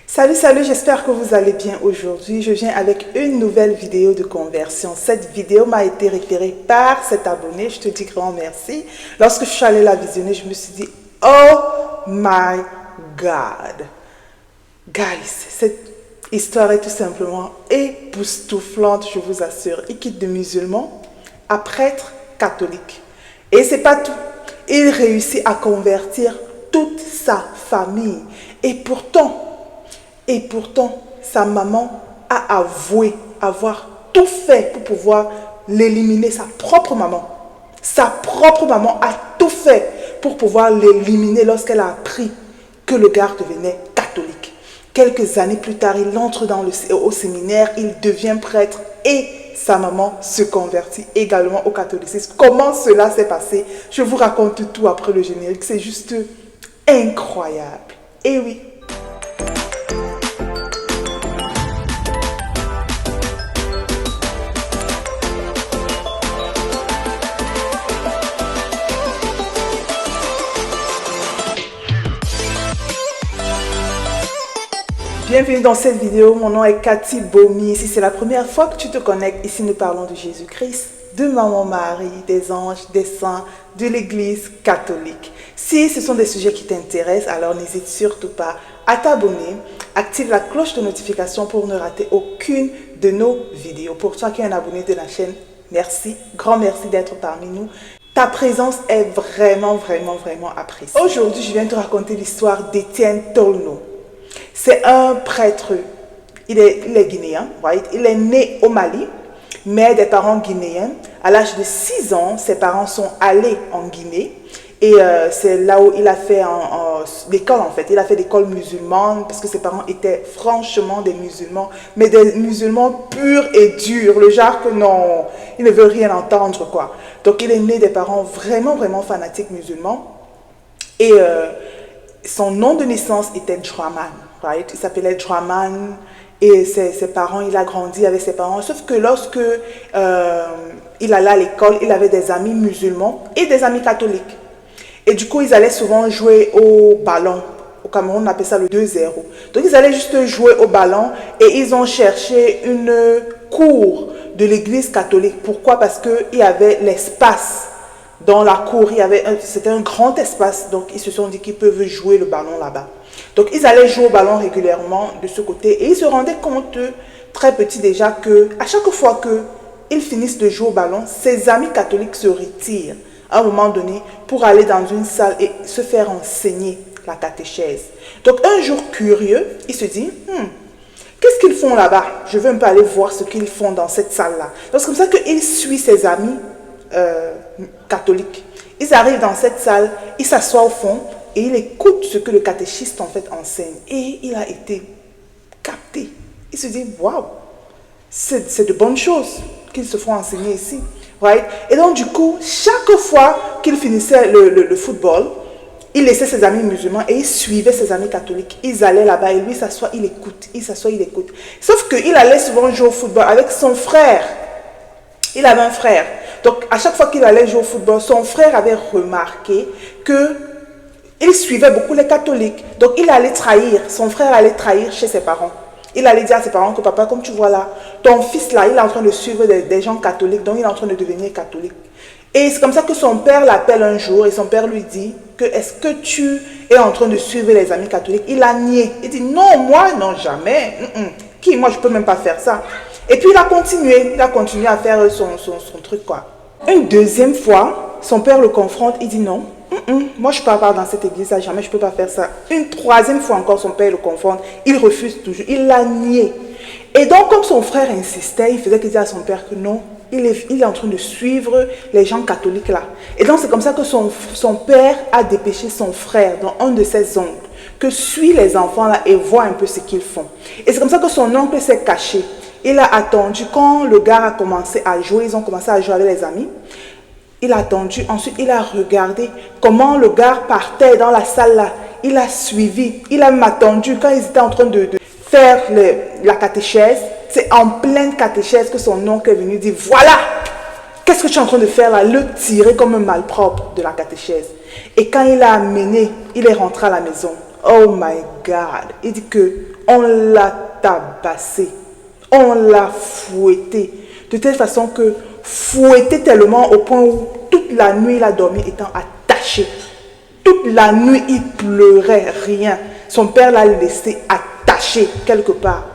Salut, j'espère que vous allez bien aujourd'hui. Je viens avec une nouvelle vidéo de conversion. Cette vidéo m'a été référée par cet abonné. Je te dis grand merci. Lorsque je suis allée la visionner, je me suis dit, oh my God. Guys, cette histoire est tout simplement époustouflante, je vous assure. Il quitte de musulman à prêtre catholique. Et c'est pas tout. Il réussit à convertir toute sa famille. Et pourtant, sa maman a avoué avoir tout fait pour pouvoir l'éliminer. Sa propre maman a tout fait pour pouvoir l'éliminer lorsqu'elle a appris que le gars devenait catholique. Quelques années plus tard, il entre au séminaire, il devient prêtre et sa maman se convertit également au catholicisme. Comment cela s'est passé? Je vous raconte tout après le générique. C'est juste incroyable. Et oui. Bienvenue dans cette vidéo, mon nom est Cathy Bomi. Si c'est la première fois que tu te connectes, ici nous parlons de Jésus-Christ, de Maman Marie, des anges, des saints, de l'Église catholique. Si ce sont des sujets qui t'intéressent, alors n'hésite surtout pas à t'abonner, active la cloche de notification pour ne rater aucune de nos vidéos. Pour toi qui es un abonné de la chaîne, merci, grand merci d'être parmi nous. Ta présence est vraiment appréciée. Aujourd'hui, je viens te raconter l'histoire d'Étienne Tolno. C'est un prêtre, il est guinéen, right? Il est né au Mali, mais des parents guinéens. À l'âge de 6 ans, ses parents sont allés en Guinée et c'est là où il a fait l'école en fait. Il a fait l'école musulmane parce que ses parents étaient franchement des musulmans, mais des musulmans purs et durs, le genre que non, il ne veut rien entendre quoi. Donc il est né des parents vraiment fanatiques musulmans et son nom de naissance était Draman. Right? Il s'appelait Draman et ses parents, il a grandi avec ses parents. Sauf que lorsque il allait à l'école, il avait des amis musulmans et des amis catholiques. Et du coup, ils allaient souvent jouer au ballon. Au Cameroun, on appelle ça le 2-0. Donc, ils allaient juste jouer au ballon et ils ont cherché une cour de l'église catholique. Pourquoi? Parce qu'il y avait l'espace. Dans la cour, c'était un grand espace. Donc, ils se sont dit qu'ils peuvent jouer le ballon là-bas. Donc, ils allaient jouer au ballon régulièrement de ce côté et ils se rendaient compte, très petits déjà, qu'à chaque fois qu'ils finissent de jouer au ballon, ses amis catholiques se retirent à un moment donné pour aller dans une salle et se faire enseigner la catéchèse. Donc, un jour curieux, il se dit, qu'est-ce qu'ils font là-bas? Je veux un peu aller voir ce qu'ils font dans cette salle-là. Donc, c'est comme ça qu'il suit ses amis catholiques. Ils arrivent dans cette salle, ils s'assoient au fond et il écoute ce que le catéchiste en fait enseigne. Et il a été capté. Il se dit, waouh, c'est de bonnes choses qu'ils se font enseigner ici. Right? Et donc du coup, chaque fois qu'il finissait le football, il laissait ses amis musulmans et il suivait ses amis catholiques. Ils allaient là-bas et lui s'assoit, il écoute. Il s'assoit, il écoute. Sauf qu'il allait souvent jouer au football avec son frère. Il avait un frère. Donc à chaque fois qu'il allait jouer au football, son frère avait remarqué qu'il suivait beaucoup les catholiques. Donc il allait trahir, son frère allait trahir chez ses parents. Il allait dire à ses parents que papa, comme tu vois là, ton fils là, il est en train de suivre des gens catholiques, donc il est en train de devenir catholique. Et c'est comme ça que son père l'appelle un jour et son père lui dit que est-ce que tu es en train de suivre les amis catholiques? Il a nié. Il dit non, moi, non, jamais. Qui? Moi, je ne peux même pas faire ça. Et puis il a continué à faire son truc quoi. Une deuxième fois, son père le confronte, il dit non, moi je ne peux pas dans cette église, là, jamais je ne peux pas faire ça. Une troisième fois encore, son père le confronte, il refuse toujours, il l'a nié. Et donc comme son frère insistait, il faisait qu'il disait à son père que non, il est en train de suivre les gens catholiques là. Et donc c'est comme ça que son père a dépêché son frère, dans un de ses oncles, que suit les enfants là et voit un peu ce qu'ils font. Et c'est comme ça que son oncle s'est caché. Il a attendu quand le gars a commencé à jouer, ils ont commencé à jouer avec les amis. Il a attendu, ensuite il a regardé comment le gars partait dans la salle là. Il a suivi, il a même attendu quand ils étaient en train de faire la catéchèse. C'est en pleine catéchèse que son oncle est venu dire, voilà, qu'est-ce que tu es en train de faire là? Le tirer comme un malpropre de la catéchèse. Et quand il l'a amené, il est rentré à la maison. Oh my God. Il dit que on l'a tabassé. On l'a fouetté. De telle façon que fouetté tellement au point où toute la nuit il a dormi étant attaché. Toute la nuit il pleurait, rien. Son père l'a laissé attaché quelque part.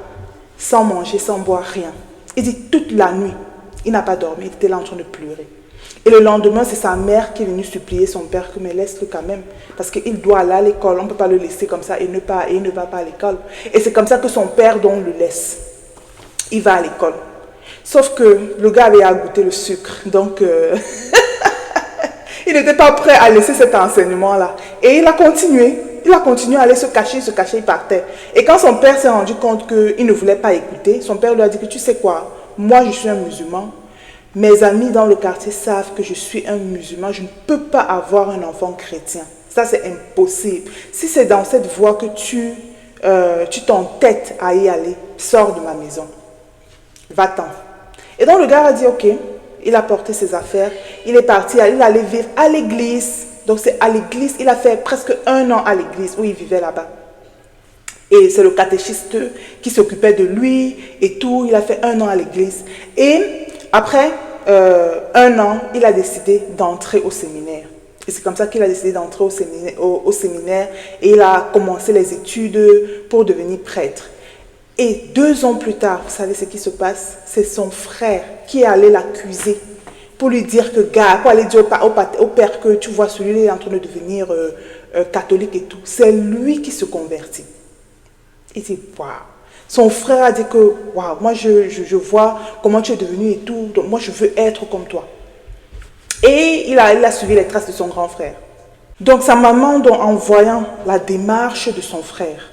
Sans manger, sans boire, rien. Il dit toute la nuit, il n'a pas dormi, il était là en train de pleurer. Et le lendemain, c'est sa mère qui est venue supplier son père que mais laisse-le quand même. Parce qu'il doit aller à l'école, on ne peut pas le laisser comme ça et il ne va pas à l'école. Et c'est comme ça que son père donc le laisse. Il va à l'école. Sauf que le gars avait goûté le sucre. Donc, il n'était pas prêt à laisser cet enseignement-là. Et il a continué. Il a continué à aller se cacher, il partait. Et quand son père s'est rendu compte qu'il ne voulait pas écouter, son père lui a dit que tu sais quoi, moi je suis un musulman, mes amis dans le quartier savent que je suis un musulman, je ne peux pas avoir un enfant chrétien. Ça c'est impossible. Si c'est dans cette voie que tu t'entêtes à y aller, sors de ma maison. Va-t'en. Et donc le gars a dit ok, il a porté ses affaires, il est parti, il allait vivre à l'église. Donc c'est à l'église, il a fait presque 1 an à l'église où il vivait là-bas. Et c'est le catéchiste qui s'occupait de lui et tout. Il a fait 1 an à l'église. Et après 1 an, il a décidé d'entrer au séminaire. Et c'est comme ça qu'il a décidé d'entrer au séminaire. Et il a commencé les études pour devenir prêtre. Et 2 ans plus tard, vous savez ce qui se passe? C'est son frère qui est allé l'accuser. Pour lui dire que, gars, pour aller dire au père que tu vois, celui-là est en train de devenir catholique et tout. C'est lui qui se convertit. Il dit, waouh. Son frère a dit que, waouh, moi je vois comment tu es devenu et tout. Donc moi je veux être comme toi. Et il a suivi les traces de son grand frère. Donc sa maman, donc, en voyant la démarche de son frère,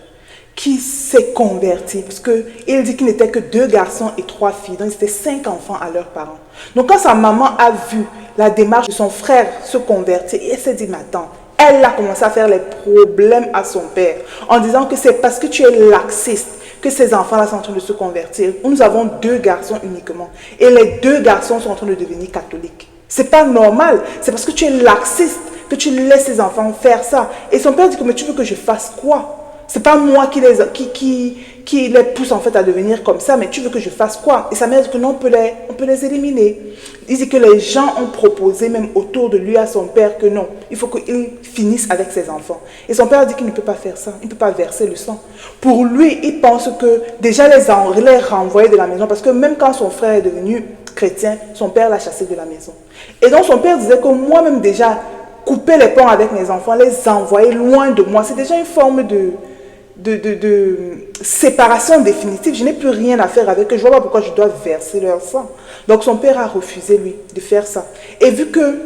qui s'est converti, parce qu'il dit qu'il n'était que 2 garçons et 3 filles, donc c'était 5 enfants à leurs parents. Donc quand sa maman a vu la démarche de son frère se convertir, elle s'est dit, mais attends, elle a commencé à faire les problèmes à son père, en disant que c'est parce que tu es laxiste que ces enfants-là sont en train de se convertir. Nous avons 2 garçons uniquement, et les 2 garçons sont en train de devenir catholiques. C'est pas normal, c'est parce que tu es laxiste que tu laisses ces enfants faire ça. Et son père dit que, mais tu veux que je fasse quoi? C'est pas moi qui les pousse en fait à devenir comme ça, mais tu veux que je fasse quoi? Et sa mère dit que non, on peut les éliminer. Il dit que les gens ont proposé même autour de lui à son père que non, il faut qu'il finisse avec ses enfants. Et son père dit qu'il ne peut pas faire ça, il ne peut pas verser le sang. Pour lui, il pense que déjà les renvoyer de la maison, parce que même quand son frère est devenu chrétien, son père l'a chassé de la maison. Et donc son père disait que moi-même déjà, couper les ponts avec mes enfants, les envoyer loin de moi, c'est déjà une forme de séparation définitive. Je n'ai plus rien à faire avec eux. Je ne vois pas pourquoi je dois verser leur sang. Donc son père a refusé, lui, de faire ça. Et vu que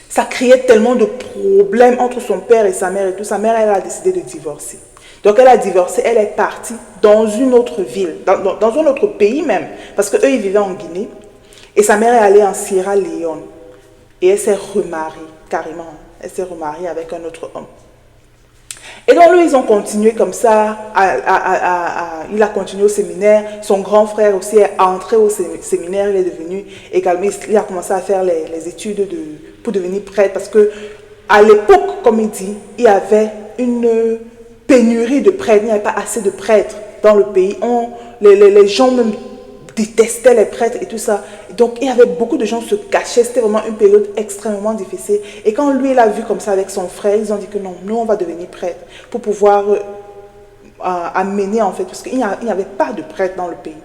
ça créait tellement de problèmes entre son père et sa mère et tout, sa mère, elle a décidé de divorcer. Donc elle a divorcé, elle est partie dans une autre ville, dans un autre pays même, parce qu'eux, ils vivaient en Guinée. Et sa mère est allée en Sierra Leone. Et elle s'est remariée, carrément. Elle s'est remariée avec un autre homme. Et donc, lui, ils ont continué comme ça, il a continué au séminaire, son grand frère aussi est entré au séminaire, il est devenu également, il a commencé à faire les études pour devenir prêtre, parce que à l'époque, comme il dit, il y avait une pénurie de prêtres, il n'y avait pas assez de prêtres dans le pays, les gens même détestaient les prêtres et tout ça. Donc, il y avait beaucoup de gens qui se cachaient. C'était vraiment une période extrêmement difficile. Et quand lui, il a vu comme ça avec son frère, ils ont dit que non, nous, on va devenir prêtre pour pouvoir amener, en fait, parce qu'il n'y avait pas de prêtre dans le pays.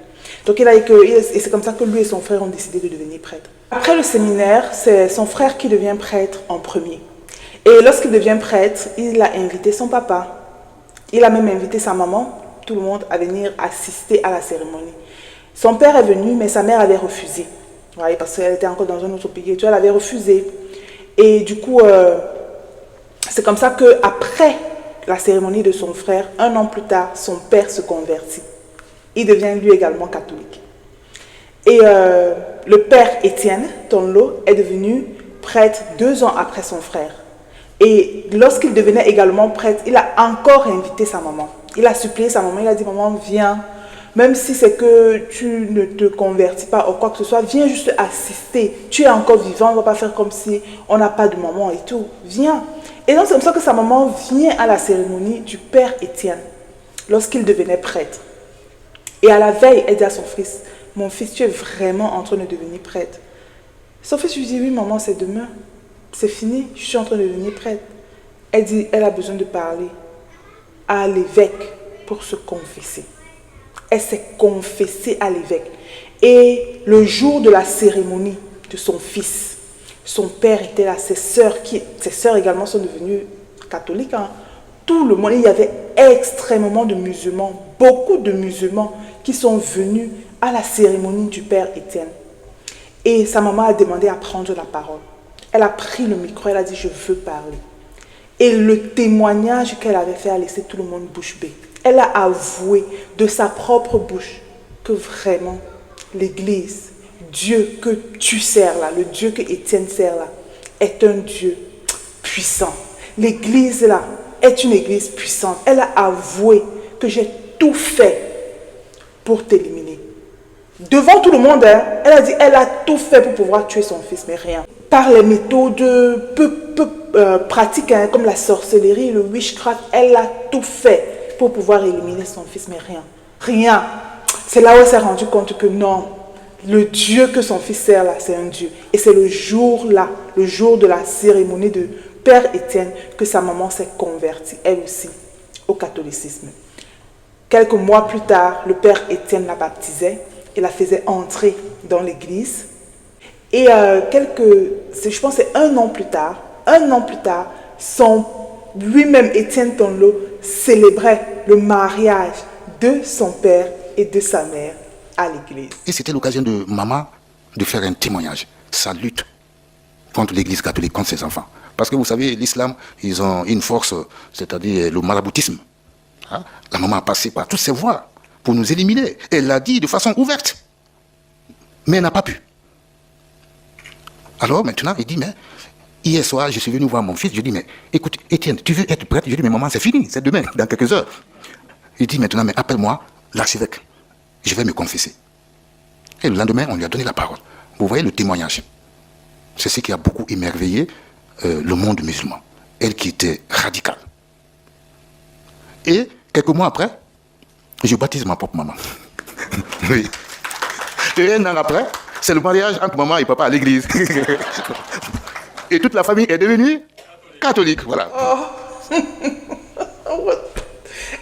Donc, il a dit que, et c'est comme ça que lui et son frère ont décidé de devenir prêtre. Après le séminaire, c'est son frère qui devient prêtre en premier. Et lorsqu'il devient prêtre, il a invité son papa. Il a même invité sa maman, tout le monde, à venir assister à la cérémonie. Son père est venu, mais sa mère avait refusé. Ouais, parce qu'elle était encore dans un autre pays. Elle avait refusé. Et du coup, c'est comme ça qu'après la cérémonie de son frère, 1 an plus tard, son père se convertit. Il devient lui également catholique. Et le père Étienne Tonlo est devenu prêtre 2 ans après son frère. Et lorsqu'il devenait également prêtre, il a encore invité sa maman. Il a supplié sa maman, il a dit, maman, viens. Même si c'est que tu ne te convertis pas ou quoi que ce soit, viens juste assister. Tu es encore vivant, on ne va pas faire comme si on n'a pas de maman et tout. Viens. Et donc c'est comme ça que sa maman vient à la cérémonie du père Étienne, lorsqu'il devenait prêtre. Et à la veille, elle dit à son fils, mon fils, tu es vraiment en train de devenir prêtre. Son fils lui dit, oui maman, c'est demain. C'est fini, je suis en train de devenir prêtre. Elle dit, elle a besoin de parler à l'évêque pour se confesser. Elle s'est confessée à l'évêque. Et le jour de la cérémonie de son fils, son père était là, ses sœurs également sont devenues catholiques. Hein. Tout le monde, il y avait extrêmement de musulmans, beaucoup de musulmans qui sont venus à la cérémonie du père Étienne. Et sa maman a demandé à prendre la parole. Elle a pris le micro, elle a dit, je veux parler. Et le témoignage qu'elle avait fait a laissé tout le monde bouche bée. Elle a avoué de sa propre bouche que vraiment l'Église, Dieu que tu sers là, le Dieu que Étienne sert là, est un Dieu puissant. L'Église là est une Église puissante. Elle a avoué que j'ai tout fait pour t'éliminer. Devant tout le monde, hein, elle a dit elle a tout fait pour pouvoir tuer son fils, mais rien. Par les méthodes peu pratiques, hein, comme la sorcellerie, le witchcraft, elle a tout fait pour pouvoir éliminer son fils, mais rien. Rien. C'est là où elle s'est rendue compte que non, le Dieu que son fils sert là, c'est un Dieu. Et c'est le jour là, le jour de la cérémonie de Père Étienne, que sa maman s'est convertie, elle aussi, au catholicisme. Quelques mois plus tard, le Père Étienne la baptisait et la faisait entrer dans l'église. Et je pense que c'est un an plus tard, lui-même, Étienne Tonlo, célébrait le mariage de son père et de sa mère à l'église. Et c'était l'occasion de maman de faire un témoignage, sa lutte contre l'église catholique, contre ses enfants. Parce que vous savez, l'islam, ils ont une force, c'est-à-dire le maraboutisme. Hein? La maman a passé par toutes ces voies pour nous éliminer. Elle l'a dit de façon ouverte. Mais elle n'a pas pu. Alors maintenant, il dit, mais hier soir, je suis venu voir mon fils. Je dis, mais écoute, Étienne, tu veux être prêtre? Je dis, mais maman, c'est fini, c'est demain, dans quelques heures. Il dit maintenant, mais appelle-moi l'archevêque. Je vais me confesser. Et le lendemain, on lui a donné la parole. Vous voyez le témoignage. C'est ce qui a beaucoup émerveillé le monde musulman. Elle qui était radicale. Et quelques mois après, je baptise ma propre maman. Oui. Et un an après, c'est le mariage entre maman et papa à l'église. Et toute la famille est devenue catholique. Voilà. Oh.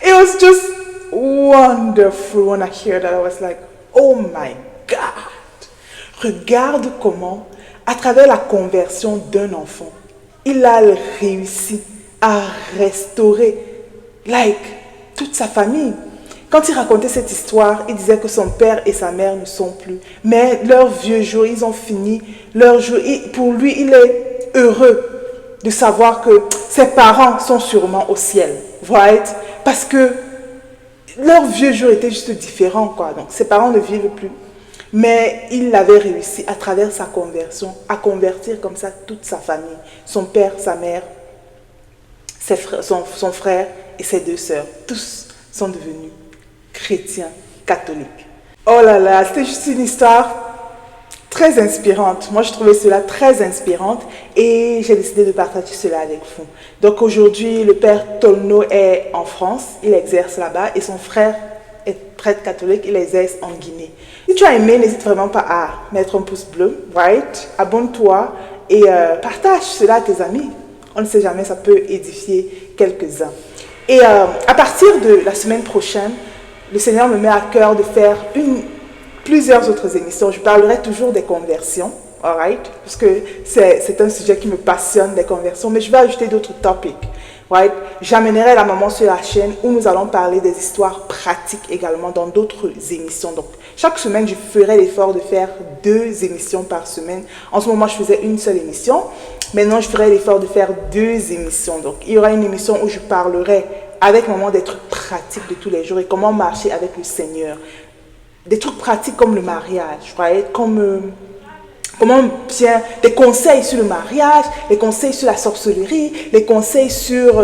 It was just wonderful when I heard that. I was like, oh my God. Regarde comment, à travers la conversion d'un enfant, il a réussi à restaurer toute sa famille. Quand il racontait cette histoire, il disait que son père et sa mère ne sont plus. Mais leurs vieux jours, ils ont fini leur jour. Pour lui, il est heureux de savoir que ses parents sont sûrement au ciel. Right? Parce que leurs vieux jours étaient juste différents, quoi. Donc, ses parents ne vivent plus. Mais il avait réussi, à travers sa conversion, à convertir comme ça toute sa famille. Son père, sa mère, son frère et ses deux sœurs. Tous sont devenus chrétiens catholiques. Oh là là, c'était juste une histoire très inspirante. Moi, je trouvais cela très inspirante et j'ai décidé de partager cela avec vous. Donc aujourd'hui, le père Tolno est en France, il exerce là-bas et son frère est prêtre catholique, il exerce en Guinée. Si tu as aimé, n'hésite vraiment pas à mettre un pouce bleu, right? Abonne-toi et partage cela à tes amis. On ne sait jamais, ça peut édifier quelques-uns. Et à partir de la semaine prochaine, le Seigneur me met à cœur de faire plusieurs autres émissions. Je parlerai toujours des conversions, alright? Parce que c'est un sujet qui me passionne, les conversions, mais je vais ajouter d'autres topics. Right? J'amènerai la maman sur la chaîne où nous allons parler des histoires pratiques également dans d'autres émissions. Donc, chaque semaine, je ferai l'effort de faire 2 émissions par semaine. En ce moment, je faisais une seule émission. Maintenant, je ferai l'effort de faire 2 émissions. Donc, il y aura une émission où je parlerai avec maman des trucs pratiques de tous les jours et comment marcher avec le Seigneur. Des trucs pratiques comme le mariage, right? Comment bien, des conseils sur le mariage, les conseils sur la sorcellerie, les conseils sur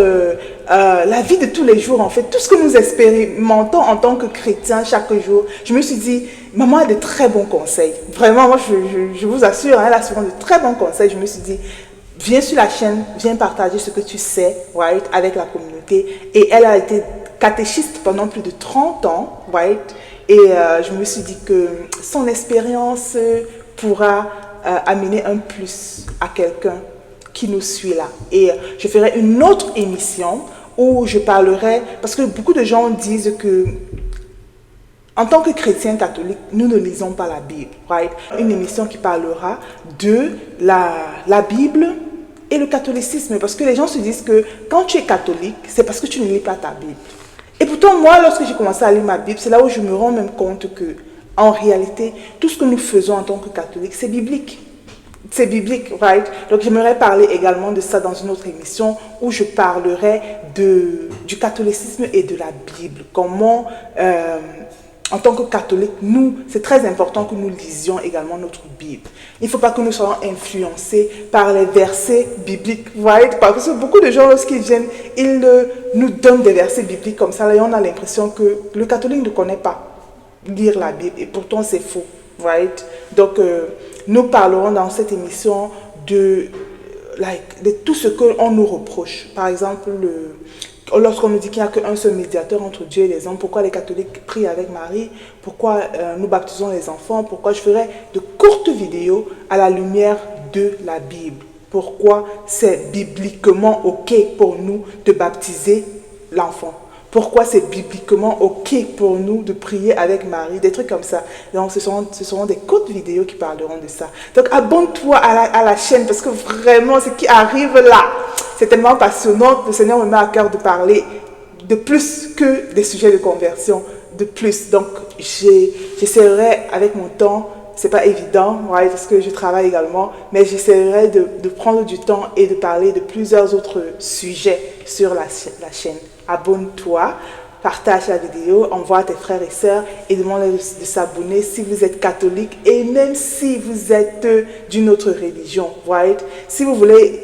la vie de tous les jours, en fait. Tout ce que nous expérimentons en tant que chrétiens chaque jour. Je me suis dit, maman a de très bons conseils. Vraiment, moi, je vous assure, elle a souvent de très bons conseils. Je me suis dit, viens sur la chaîne, viens partager ce que tu sais, right, avec la communauté. Et elle a été catéchiste pendant plus de 30 ans, right. Et je me suis dit que son expérience pourra amener un plus à quelqu'un qui nous suit là. Et je ferai une autre émission où je parlerai, parce que beaucoup de gens disent que en tant que chrétien catholique, nous ne lisons pas la Bible, right? Une émission qui parlera de la Bible et le catholicisme, parce que les gens se disent que quand tu es catholique, c'est parce que tu ne lis pas ta Bible. Et pourtant, moi, lorsque j'ai commencé à lire ma Bible, c'est là où je me rends même compte que, en réalité, tout ce que nous faisons en tant que catholiques, c'est biblique. C'est biblique, right? Donc, j'aimerais parler également de ça dans une autre émission où je parlerai du catholicisme et de la Bible. Comment, en tant que catholique, nous, c'est très important que nous lisions également notre Bible. Il ne faut pas que nous soyons influencés par les versets bibliques, right? Parce que beaucoup de gens, lorsqu'ils viennent, ils nous donnent des versets bibliques comme ça, et on a l'impression que le catholique ne connaît pas lire la Bible, et pourtant c'est faux, right? Donc, nous parlerons dans cette émission de tout ce qu'on nous reproche. Par exemple, lorsqu'on nous dit qu'il n'y a qu'un seul médiateur entre Dieu et les hommes, pourquoi les catholiques prient avec Marie, pourquoi nous baptisons les enfants, pourquoi je ferai de courtes vidéos à la lumière de la Bible. Pourquoi c'est bibliquement OK pour nous de baptiser l'enfant. Pourquoi c'est bibliquement OK pour nous de prier avec Marie, des trucs comme ça. Donc, ce seront des courtes vidéos qui parleront de ça. Donc, abonne-toi à la chaîne parce que vraiment, ce qui arrive là, c'est tellement passionnant. Le Seigneur me met à cœur de parler de plus que des sujets de conversion, de plus. Donc, j'essaierai avec mon temps, c'est pas évident, ouais, parce que je travaille également, mais j'essaierai de prendre du temps et de parler de plusieurs autres sujets sur la chaîne. Abonne-toi, partage la vidéo, envoie à tes frères et sœurs et demande-leur de s'abonner si vous êtes catholique et même si vous êtes d'une autre religion, right? Si vous voulez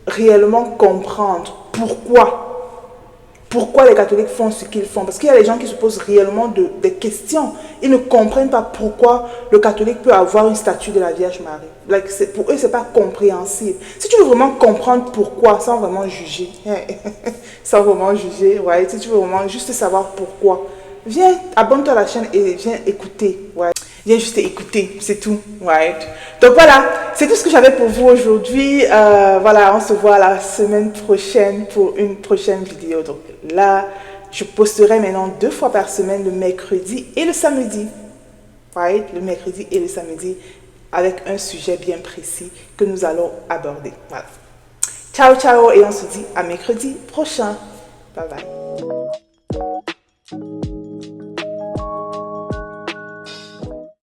réellement comprendre pourquoi les catholiques font ce qu'ils font. Parce qu'il y a des gens qui se posent réellement des questions. Ils ne comprennent pas pourquoi le catholique peut avoir une statue de la Vierge Marie. Pour eux, ce n'est pas compréhensible. Si tu veux vraiment comprendre pourquoi, sans vraiment juger, ouais, si tu veux vraiment juste savoir pourquoi, viens, abonne-toi à la chaîne et viens écouter. Ouais. Viens juste écouter, c'est tout. Right. Donc voilà, c'est tout ce que j'avais pour vous aujourd'hui. Voilà, on se voit la semaine prochaine pour une prochaine vidéo. Donc là, je posterai maintenant 2 fois par semaine, le mercredi et le samedi. Right. Le mercredi et le samedi avec un sujet bien précis que nous allons aborder. Voilà. Ciao, ciao et on se dit à mercredi prochain. Bye bye.